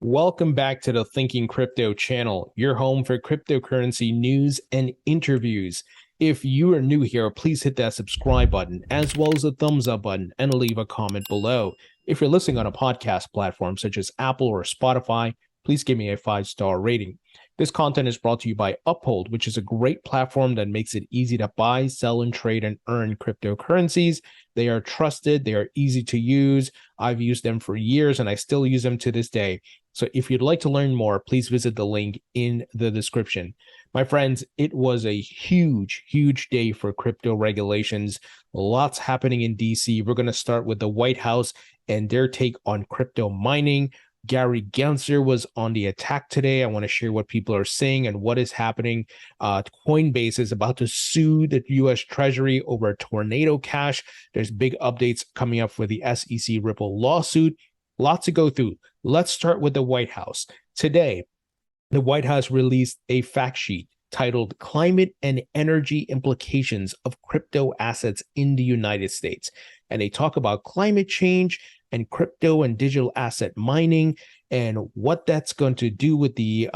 Welcome back to the Thinking Crypto channel, your home for cryptocurrency news and interviews. If you are new here, please hit that subscribe button as well as the thumbs up button and leave a comment below. If you're listening on a podcast platform such as Apple or Spotify, please give me a 5-star rating. This content is brought to you by Uphold, which is a great platform that makes it easy to buy, sell, and trade and earn cryptocurrencies. They are trusted, they are easy to use. I've used them for years and I still use them to this day. So if you'd like to learn more, please visit the link in the description. My friends, it was a huge day for crypto regulations. Lots happening in DC. We're going to start with the White House and their take on crypto mining. Gary Gensler was on the attack today. I want to share what people are saying and what is happening. Coinbase is about to sue the U.S. Treasury over Tornado Cash. There's big updates coming up for the SEC Ripple lawsuit. Lots to go through. Let's start with the White House. Today, the White House released a fact sheet titled Climate and Energy Implications of Crypto Assets in the United States. And they talk about climate change and crypto and digital asset mining and what that's going to do with the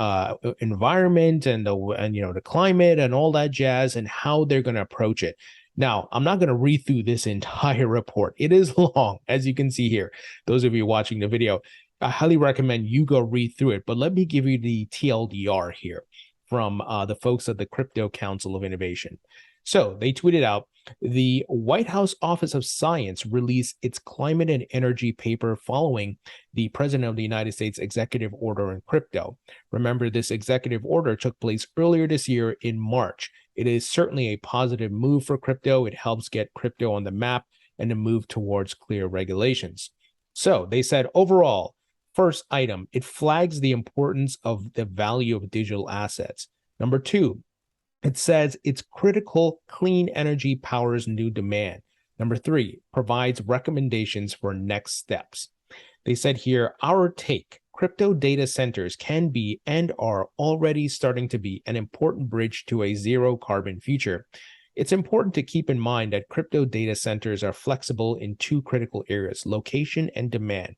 environment and the climate and all that jazz and how they're going to approach it. Now, I'm not going to read through this entire report. It is long, as you can see here. Those of you watching the video, I highly recommend you go read through it. But let me give you the TLDR here from the folks at the Crypto Council of Innovation. So they tweeted out, the White House Office of Science released its climate and energy paper following the President of the United States executive order on crypto. Remember, this executive order took place earlier this year in March. It is certainly a positive move for crypto. It helps get crypto on the map and to move towards clear regulations. So they said overall, first item, it flags the importance of the value of digital assets. Number two, it says it's critical clean energy powers new demand. Number three, provides recommendations for next steps. They said here, our take, crypto data centers can be and are already starting to be an important bridge to a zero carbon future. It's important to keep in mind that crypto data centers are flexible in two critical areas, location and demand.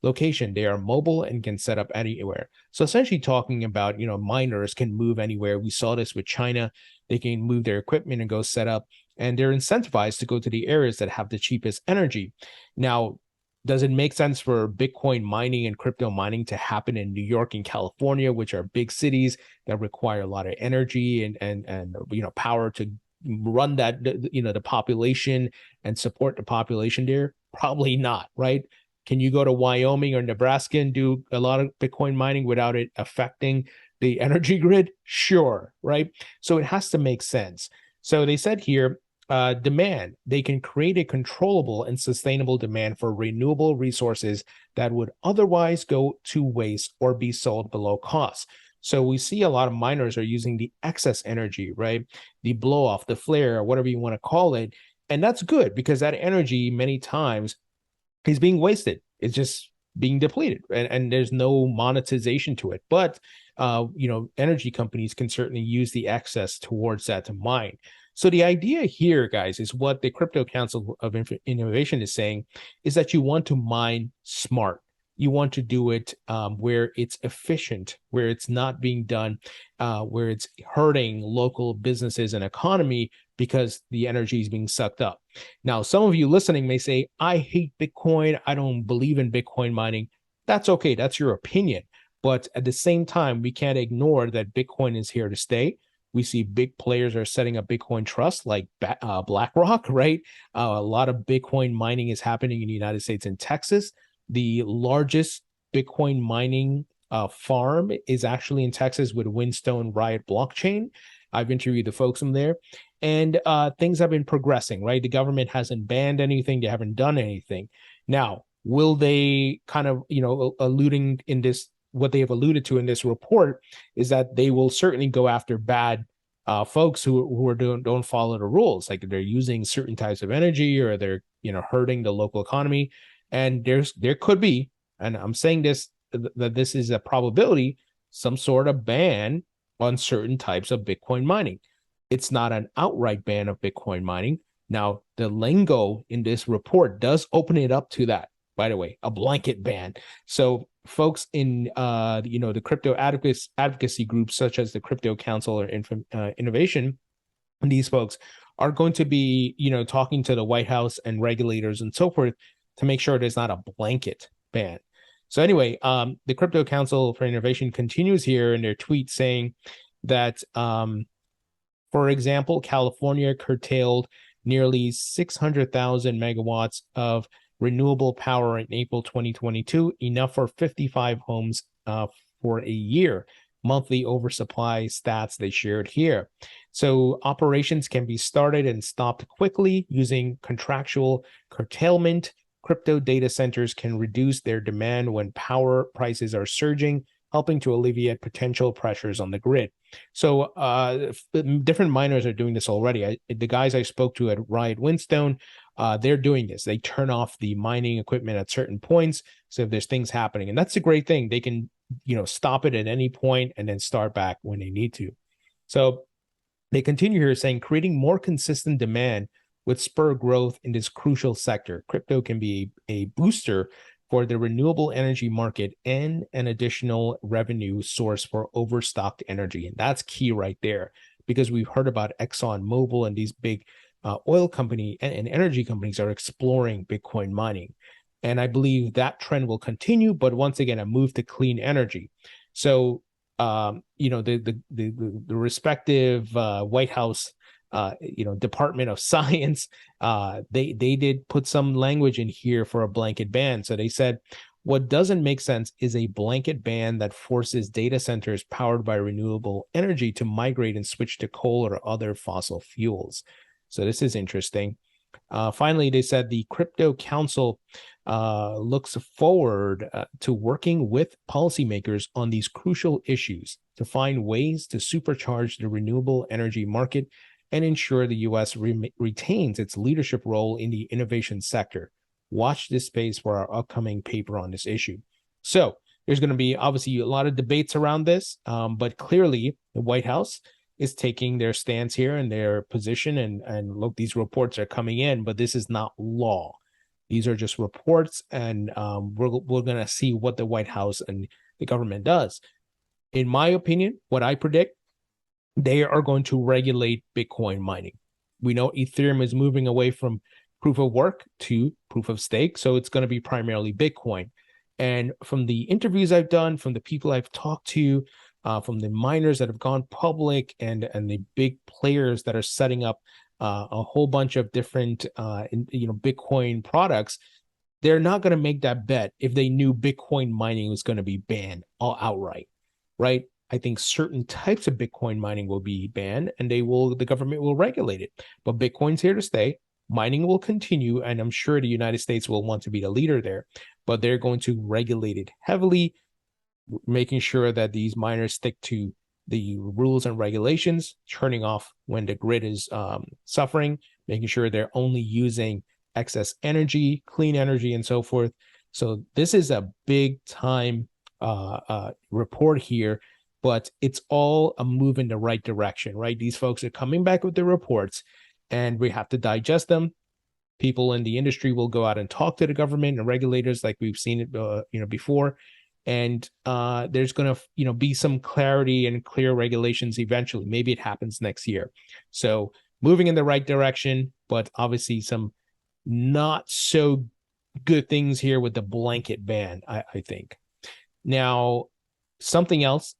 Location, they are mobile and can set up anywhere. So essentially talking about, miners can move anywhere. We saw this with China. They can move their equipment and go set up, and they're incentivized to go to the areas that have the cheapest energy. Now, does it make sense for Bitcoin mining and crypto mining to happen in New York and California, which are big cities that require a lot of energy and power to run that, the population and support the population there? Probably not, right? Can you go to Wyoming or Nebraska and do a lot of Bitcoin mining without it affecting the energy grid? Sure, right? So it has to make sense. So they said here, demand, they can create a controllable and sustainable demand for renewable resources that would otherwise go to waste or be sold below cost. So we see a lot of miners are using the excess energy, right? The blow off, the flare, or whatever you want to call it. And that's good because that energy many times is being wasted. It's just being depleted, and there's no monetization to it. But energy companies can certainly use the excess towards that to mine. So the idea here, guys, is what the Crypto Council of Innovation is saying is that you want to mine smart. You want to do it where it's efficient, where it's not being done, where it's hurting local businesses and economy because the energy is being sucked up. Now, some of you listening may say, I hate Bitcoin. I don't believe in Bitcoin mining. That's okay. That's your opinion. But at the same time, we can't ignore that Bitcoin is here to stay. We see big players are setting up Bitcoin trusts like BlackRock, right? A lot of Bitcoin mining is happening in the United States and Texas. The largest Bitcoin mining farm is actually in Texas with Windstone Riot blockchain. I've interviewed the folks from there, and things have been progressing, right? The government hasn't banned anything. They haven't done anything. Now, will they kind of, alluding in this, what they have alluded to in this report is that they will certainly go after bad folks who don't follow the rules, like they're using certain types of energy or they're, hurting the local economy. And there could be, and I'm saying this, that this is a probability, some sort of ban on certain types of Bitcoin mining. It's not an outright ban of Bitcoin mining. Now, the lingo in this report does open it up to that, by the way, a blanket ban. So folks in the crypto advocacy groups such as the Crypto Council or Innovation, these folks are going to be talking to the White House and regulators and so forth to make sure there's not a blanket ban. So anyway, the Crypto Council for Innovation continues here in their tweet saying that, for example, California curtailed nearly 600,000 megawatts of renewable power in April 2022, enough for 55 homes for a year. Monthly oversupply stats they shared here. So operations can be started and stopped quickly using contractual curtailment. Crypto data centers can reduce their demand when power prices are surging, helping to alleviate potential pressures on the grid. So different miners are doing this already. The guys I spoke to at Riot Whinstone, they're doing this. They turn off the mining equipment at certain points. So if there's things happening, and that's a great thing, they can stop it at any point and then start back when they need to. So they continue here saying, creating more consistent demand with spur growth in this crucial sector. Crypto can be a booster for the renewable energy market and an additional revenue source for overstocked energy. And that's key right there, because we've heard about ExxonMobil and these big oil company and energy companies are exploring Bitcoin mining. And I believe that trend will continue, but once again, a move to clean energy. So, the respective White House, Department of Science, they did put some language in here for a blanket ban. So they said, what doesn't make sense is a blanket ban that forces data centers powered by renewable energy to migrate and switch to coal or other fossil fuels. So this is interesting. Finally, they said the Crypto Council looks forward to working with policymakers on these crucial issues to find ways to supercharge the renewable energy market and ensure the U.S. retains its leadership role in the innovation sector. Watch this space for our upcoming paper on this issue. So there's going to be obviously a lot of debates around this, but clearly the White House is taking their stance here and their position. And look, these reports are coming in, but this is not law. These are just reports, and we're going to see what the White House and the government does. In my opinion, what I predict, they are going to regulate Bitcoin mining. We know Ethereum is moving away from proof of work to proof of stake, so it's going to be primarily Bitcoin. And from the interviews I've done, from the people I've talked to, from the miners that have gone public, and the big players that are setting up a whole bunch of different Bitcoin products, they're not going to make that bet if they knew Bitcoin mining was going to be banned outright, right? I think certain types of Bitcoin mining will be banned, and the government will regulate it. But Bitcoin's here to stay. Mining will continue, and I'm sure the United States will want to be the leader there, but they're going to regulate it heavily, making sure that these miners stick to the rules and regulations, turning off when the grid is suffering, making sure they're only using excess energy, clean energy, and so forth. So this is a big time report here, but it's all a move in the right direction, right? These folks are coming back with the reports, and we have to digest them. People in the industry will go out and talk to the government and regulators like we've seen it before. And there's going to be some clarity and clear regulations eventually. Maybe it happens next year. So moving in the right direction, but obviously some not so good things here with the blanket ban, I think. Now, something else,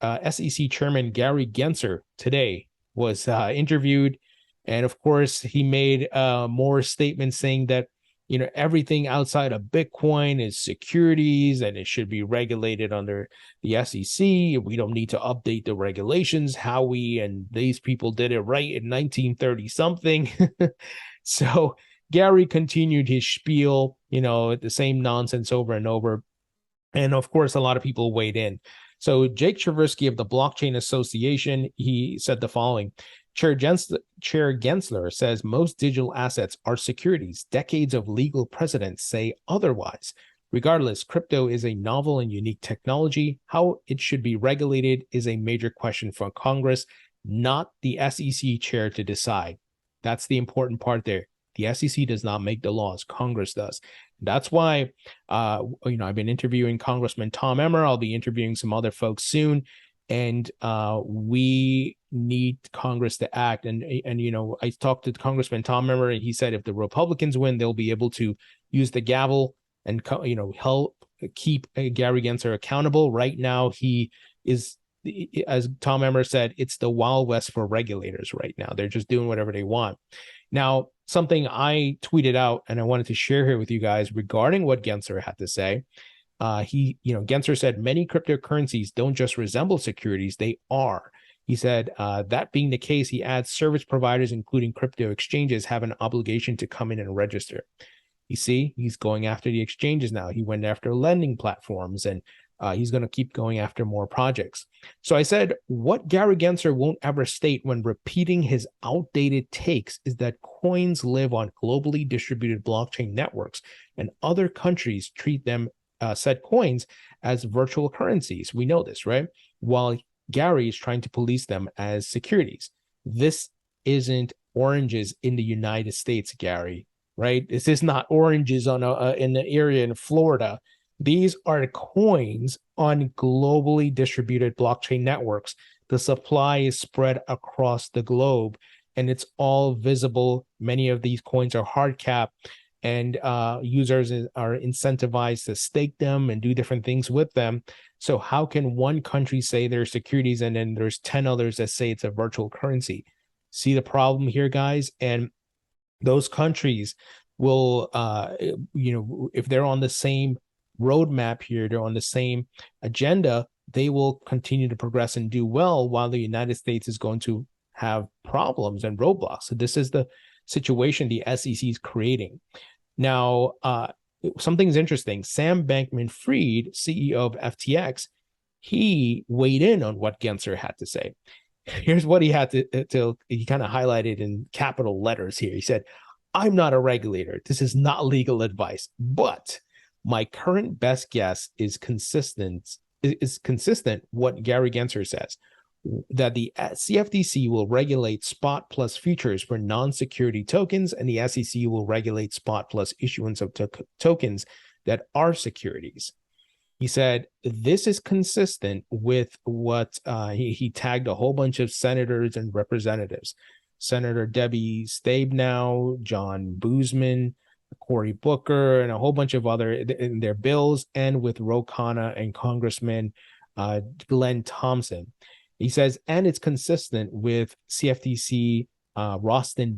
SEC Chairman Gary Gensler today was interviewed. And of course, he made more statements saying that everything outside of Bitcoin is securities and it should be regulated under the SEC. We don't need to update the regulations. Howie and these people did it right in 1930 something. So Gary continued his spiel, the same nonsense over and over. And of course, a lot of people weighed in. So Jake Chervinsky of the Blockchain Association, he said the following. Chair Gensler says most digital assets are securities. Decades of legal precedents say otherwise. Regardless, crypto is a novel and unique technology. How it should be regulated is a major question for Congress, not the SEC chair to decide. That's the important part there. The SEC does not make the laws. Congress does. That's why, I've been interviewing Congressman Tom Emmer. I'll be interviewing some other folks soon. And we need Congress to act. And I talked to Congressman Tom Emmer, and he said if the Republicans win, they'll be able to use the gavel and, help keep Gary Gensler accountable. Right now, he is, as Tom Emmer said, it's the Wild West for regulators right now. They're just doing whatever they want. Now, something I tweeted out and I wanted to share here with you guys regarding what Gensler had to say. Gensler said many cryptocurrencies don't just resemble securities, they are. He said, that being the case, he adds service providers, including crypto exchanges, have an obligation to come in and register. You see, he's going after the exchanges now. He went after lending platforms, and he's going to keep going after more projects. So I said, what Gary Gensler won't ever state when repeating his outdated takes is that coins live on globally distributed blockchain networks, and other countries treat them, said coins, as virtual currencies. We know this, right? While Gary is trying to police them as securities. This isn't oranges in the United States, Gary, right? This is not oranges on in the area in Florida. These are coins on globally distributed blockchain networks. The supply is spread across the globe, and it's all visible. Many of these coins are hard cap, and users are incentivized to stake them and do different things with them. So how can one country say they're securities and then there's 10 others that say it's a virtual currency? See the problem here, guys? And those countries will, if they're on the same roadmap here, they're on the same agenda, they will continue to progress and do well, while the United States is going to have problems and roadblocks. So this is the situation the SEC is creating. Now, something's interesting. Sam Bankman-Fried, CEO of FTX, he weighed in on what Gensler had to say. Here's what he had to he kind of highlighted in capital letters here. He said, "I'm not a regulator. This is not legal advice, but my current best guess is consistent what Gary Gensler says, that the CFTC will regulate spot plus futures for non-security tokens, and the SEC will regulate spot plus issuance of tokens that are securities." He said this is consistent with what he tagged a whole bunch of senators and representatives. Senator Debbie Stabenow, John Boozman, Cory Booker, and a whole bunch of other in their bills, and with Ro Khanna and Congressman Glenn Thompson. He says, and it's consistent with CFTC Rostin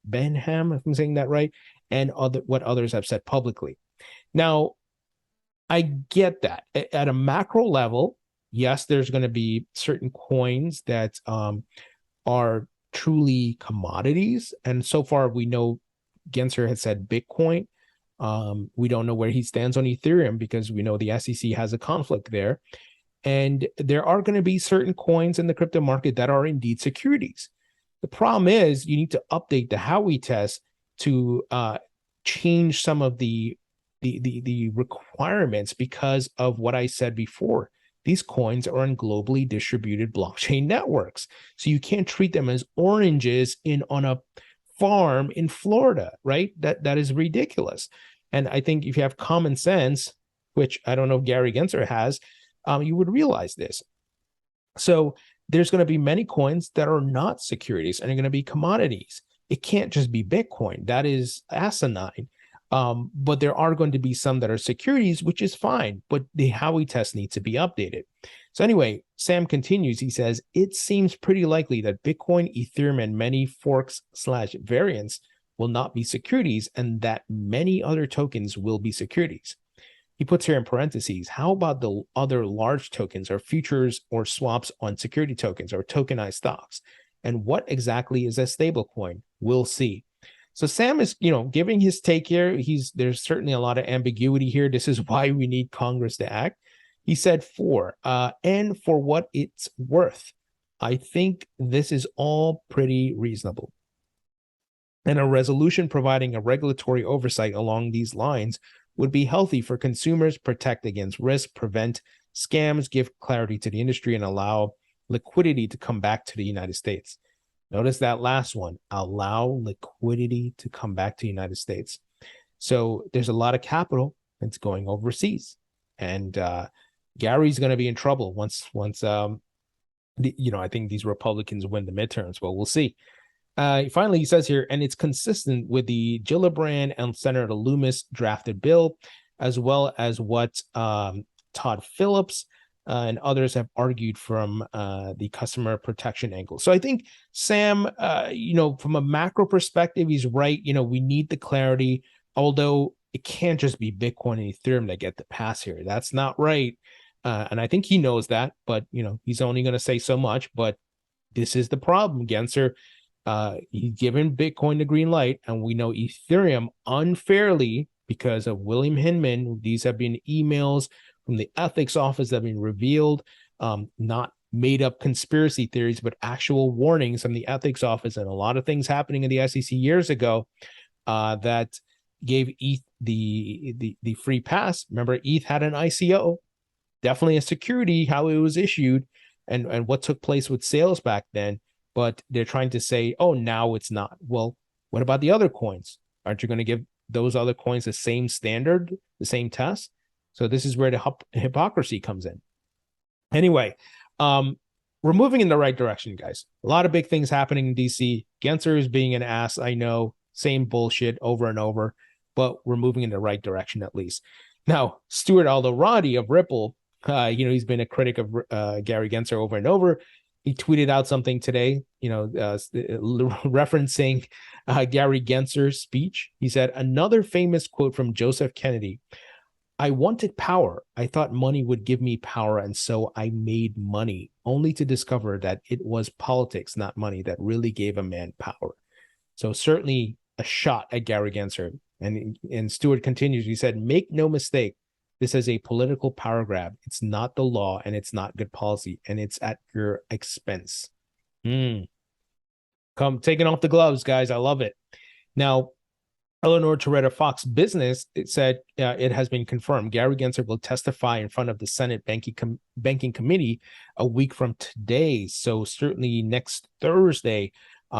Benham, if I'm saying that right, and what others have said publicly. Now, I get that. At a macro level, yes, there's going to be certain coins that are truly commodities. And so far, we know Gensler has said Bitcoin. We don't know where he stands on Ethereum because we know the SEC has a conflict there. And there are going to be certain coins in the crypto market that are indeed securities. The problem is you need to update the Howey test to change some of the requirements because of what I said before. These coins are on globally distributed blockchain networks. So you can't treat them as oranges on a farm in Florida, right? That is ridiculous. And I think if you have common sense, which I don't know if Gary Gensler has, you would realize this. So there's going to be many coins that are not securities and are going to be commodities. It can't just be Bitcoin. That is asinine. But there are going to be some that are securities, which is fine, but the Howey test needs to be updated. So anyway, Sam continues. He says, it seems pretty likely that Bitcoin, Ethereum, and many forks/variants will not be securities, and that many other tokens will be securities. He puts here in parentheses, how about the other large tokens or futures or swaps on security tokens or tokenized stocks? And what exactly is a stablecoin? We'll see. So Sam is, giving his take here. There's certainly a lot of ambiguity here. This is why we need Congress to act. He said and for what it's worth, I think this is all pretty reasonable. And a resolution providing a regulatory oversight along these lines would be healthy for consumers, protect against risk, prevent scams, give clarity to the industry, and allow liquidity to come back to the United States. Notice that last one, allow liquidity to come back to the United States. So there's a lot of capital that's going overseas. And Gary's going to be in trouble once I think these Republicans win the midterms. Well, we'll see. Finally, he says here, and it's consistent with the Gillibrand and Senator Loomis drafted bill, as well as what Todd Phillips and others have argued from the customer protection angle. So I think Sam, from a macro perspective, he's right. We need the clarity, although it can't just be Bitcoin and Ethereum that get the pass here. That's not right. And I think he knows that, but he's only going to say so much. But this is the problem, Gensler. He's given Bitcoin the green light, and we know Ethereum unfairly, because of William Hinman. These have been emails from the ethics office that have been revealed, not made up conspiracy theories, but actual warnings from the ethics office, and a lot of things happening in the SEC years ago that gave ETH the free pass. Remember, ETH had an ICO, definitely a security, how it was issued, and what took place with sales back then. But they're trying to say, oh, now it's not. Well, what about the other coins? Aren't you going to give those other coins the same standard, the same test? So this is where the hypocrisy comes in. Anyway, we're moving in the right direction, guys. A lot of big things happening in DC. Gensler is being an ass, I know. Same bullshit over and over, but we're moving in the right direction at least. Now, Stuart Alderati of Ripple, he's been a critic of Gary Gensler over and over. He tweeted out something today, referencing Gary Gensler's speech. He said, another famous quote from Joseph Kennedy: I wanted power. I thought money would give me power, and so I made money, only to discover that it was politics, not money, that really gave a man power. So certainly a shot at Gary Gensler. And Stuart continues, he said, make no mistake, this is a political power grab. It's not the law, and it's not good policy, and it's at your expense. Come taking off the gloves, guys. I love it. Now, Eleanor Toretta Fox Business, it said it has been confirmed. Gary Gensler will testify in front of the Senate Banking Committee a week from today. So certainly next Thursday,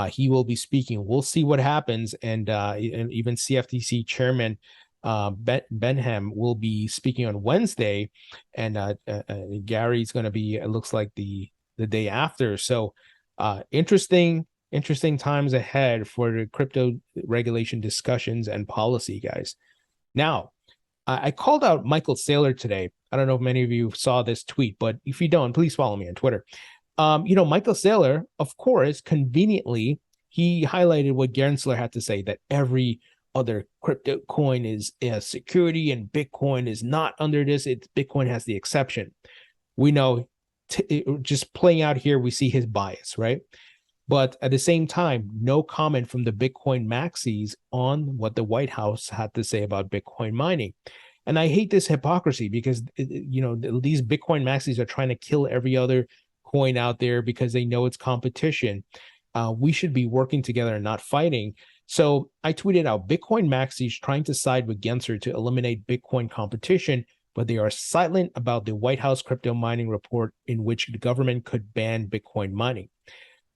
he will be speaking. We'll see what happens. And even CFTC Chairman Benham will be speaking on Wednesday, and Gary's going to be, it looks like, the day after. So interesting times ahead for the crypto regulation discussions and policy, guys. Now, I called out Michael Saylor today. I don't know if many of you saw this tweet, but if you don't, please follow me on Twitter. Michael Saylor, of course, conveniently, he highlighted what Gensler had to say, that every other crypto coin is a security and Bitcoin is not under this. Bitcoin has the exception. We know, just playing out here, we see his bias, right? But at the same time, no comment from the Bitcoin maxis on what the White House had to say about Bitcoin mining. And I hate this hypocrisy, because these Bitcoin maxis are trying to kill every other coin out there because they know it's competition. We should be working together and not fighting. So I tweeted out, Bitcoin maxis trying to side with Gensler to eliminate Bitcoin competition, but they are silent about the White House crypto mining report in which the government could ban Bitcoin mining.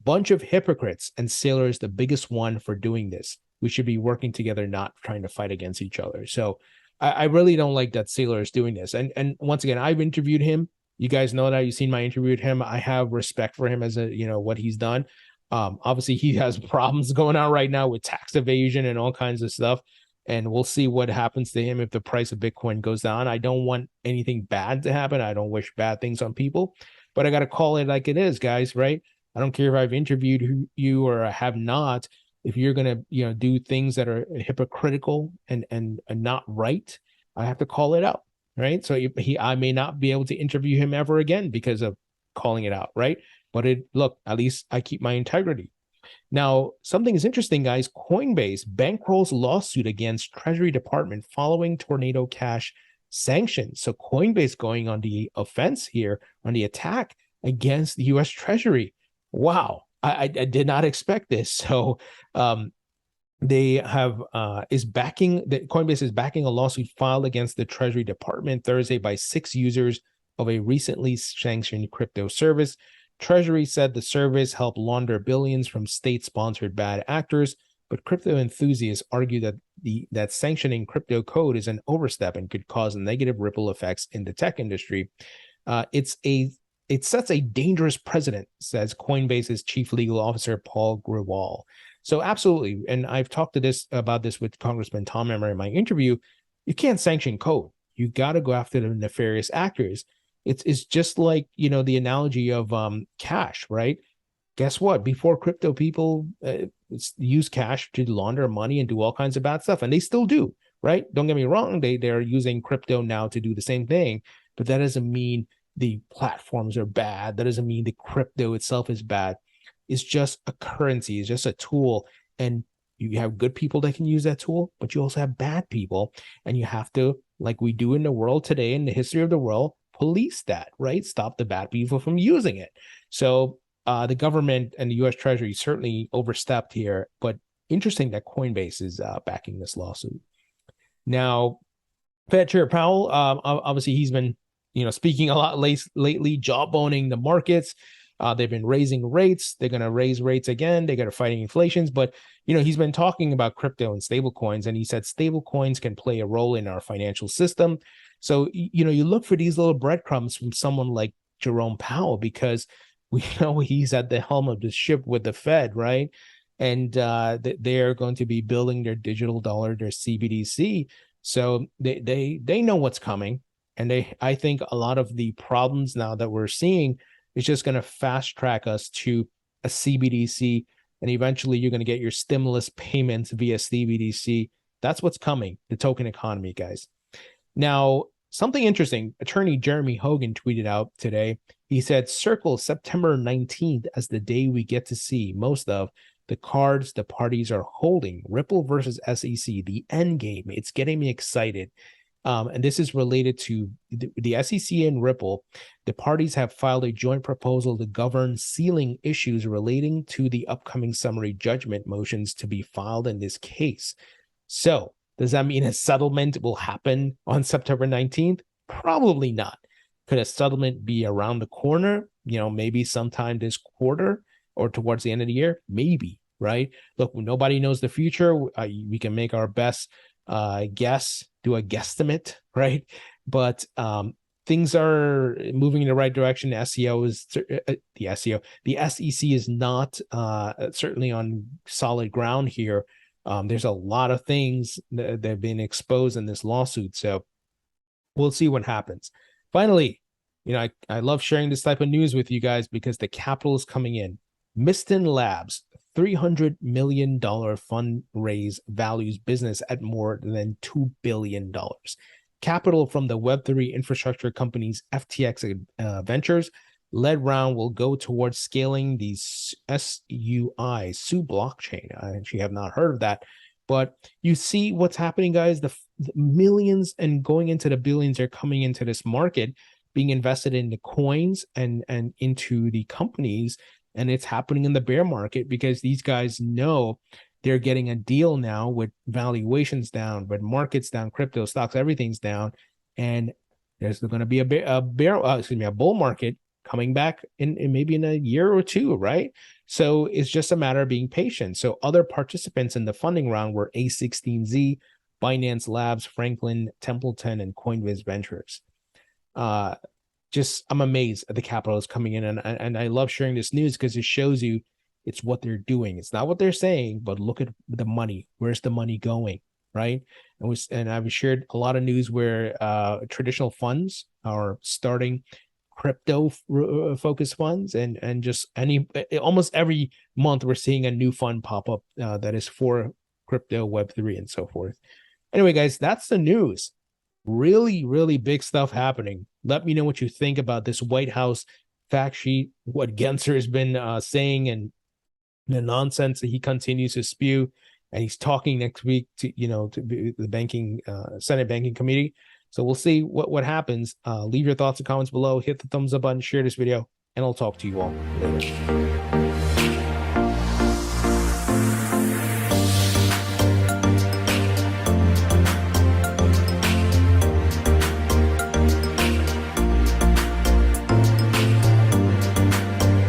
Bunch of hypocrites, and Saylor is the biggest one for doing this. We should be working together, not trying to fight against each other. So I really don't like that Saylor is doing this. And once again, I've interviewed him. You guys know that. You've seen my interview with him. I have respect for him as what he's done. Obviously, he has problems going on right now with tax evasion and all kinds of stuff. And we'll see what happens to him if the price of Bitcoin goes down. I don't want anything bad to happen. I don't wish bad things on people, but I got to call it like it is, guys, right? I don't care if I've interviewed you or I have not. If you're going to, do things that are hypocritical and not right, I have to call it out, right? So I may not be able to interview him ever again because of calling it out, right? But look, at least I keep my integrity. Now, something is interesting, guys. Coinbase bankrolls lawsuit against Treasury Department following Tornado Cash sanctions. So Coinbase going on the offense here, on the attack against the U.S. Treasury. Wow, I did not expect this. So they have Coinbase is backing a lawsuit filed against the Treasury Department Thursday by 6 users of a recently sanctioned crypto service. Treasury said the service helped launder billions from state-sponsored bad actors, but crypto enthusiasts argue that that sanctioning crypto code is an overstep and could cause negative ripple effects in the tech industry. It sets a dangerous precedent, says Coinbase's chief legal officer Paul Grewal. So absolutely, and I've talked about this with Congressman Tom Emmer in my interview. You can't sanction code. You got to go after the nefarious actors. It's just like, you know, the analogy of cash, right? Guess what? Before crypto, people use cash to launder money and do all kinds of bad stuff, and they still do, right? Don't get me wrong. They're using crypto now to do the same thing, but that doesn't mean the platforms are bad. That doesn't mean the crypto itself is bad. It's just a currency. It's just a tool, and you have good people that can use that tool, but you also have bad people, and you have to, like we do in the world today, in the history of the world, police that, right? Stop the bad people from using it. So the government and the U.S. Treasury certainly overstepped here, but interesting that Coinbase is backing this lawsuit. Now, Fed Chair Powell, obviously he's been, you know, speaking a lot lately, jawboning the markets. They've been raising rates. They're going to raise rates again. They're going to fighting inflations. But, you know, he's been talking about crypto and stable coins, and he said stable coins can play a role in our financial system. So, you know, you look for these little breadcrumbs from someone like Jerome Powell, because we know he's at the helm of the ship with the Fed, right? And they're going to be building their digital dollar, their CBDC. So they know what's coming. And I think a lot of the problems now that we're seeing is just going to fast track us to a CBDC. And eventually you're going to get your stimulus payments via CBDC. That's what's coming, the token economy, guys. Now, something interesting, attorney Jeremy Hogan tweeted out today. He said, circle September 19th as the day we get to see most of the cards the parties are holding. Ripple versus SEC, the end game. It's getting me excited. And this is related to the SEC and Ripple. The parties have filed a joint proposal to govern sealing issues relating to the upcoming summary judgment motions to be filed in this case. So, does that mean a settlement will happen on September 19th? Probably not. Could a settlement be around the corner? You know, maybe sometime this quarter or towards the end of the year? Maybe, right? Look, nobody knows the future. We can make our best guess, do a guesstimate, right? But things are moving in the right direction. The SEC is not certainly on solid ground here. There's a lot of things that have been exposed in this lawsuit. So we'll see what happens. Finally, you know, I love sharing this type of news with you guys because the capital is coming in. Miston Labs, $300 million fundraise values business at more than $2 billion. Capital from the Web3 infrastructure companies FTX Ventures led round will go towards scaling the SUI, Su blockchain. I actually have not heard of that, but you see what's happening, guys. The millions and going into the billions are coming into this market, being invested in the coins and into the companies. And it's happening in the bear market because these guys know they're getting a deal now with valuations down, with markets down, crypto stocks, everything's down. And there's going to be a bull market coming back in maybe in a year or two, right? So it's just a matter of being patient. So other participants in the funding round were A16Z, Binance Labs, Franklin Templeton, and Coinbase Ventures. I'm amazed at the capital is coming in, and I love sharing this news because it shows you it's what they're doing. It's not what they're saying, but look at the money. Where's the money going, right? And I've shared a lot of news where traditional funds are starting crypto focused funds, and just almost every month we're seeing a new fund pop up that is for crypto, Web3, and so forth. Anyway, guys, that's the news. Really, really big stuff happening. Let me know what you think about this White House fact sheet, what Gensler has been saying, and the nonsense that he continues to spew. And he's talking next week to the banking Senate Banking Committee. So we'll see what happens. Leave your thoughts and comments below. Hit the thumbs up button, share this video, and I'll talk to you all later.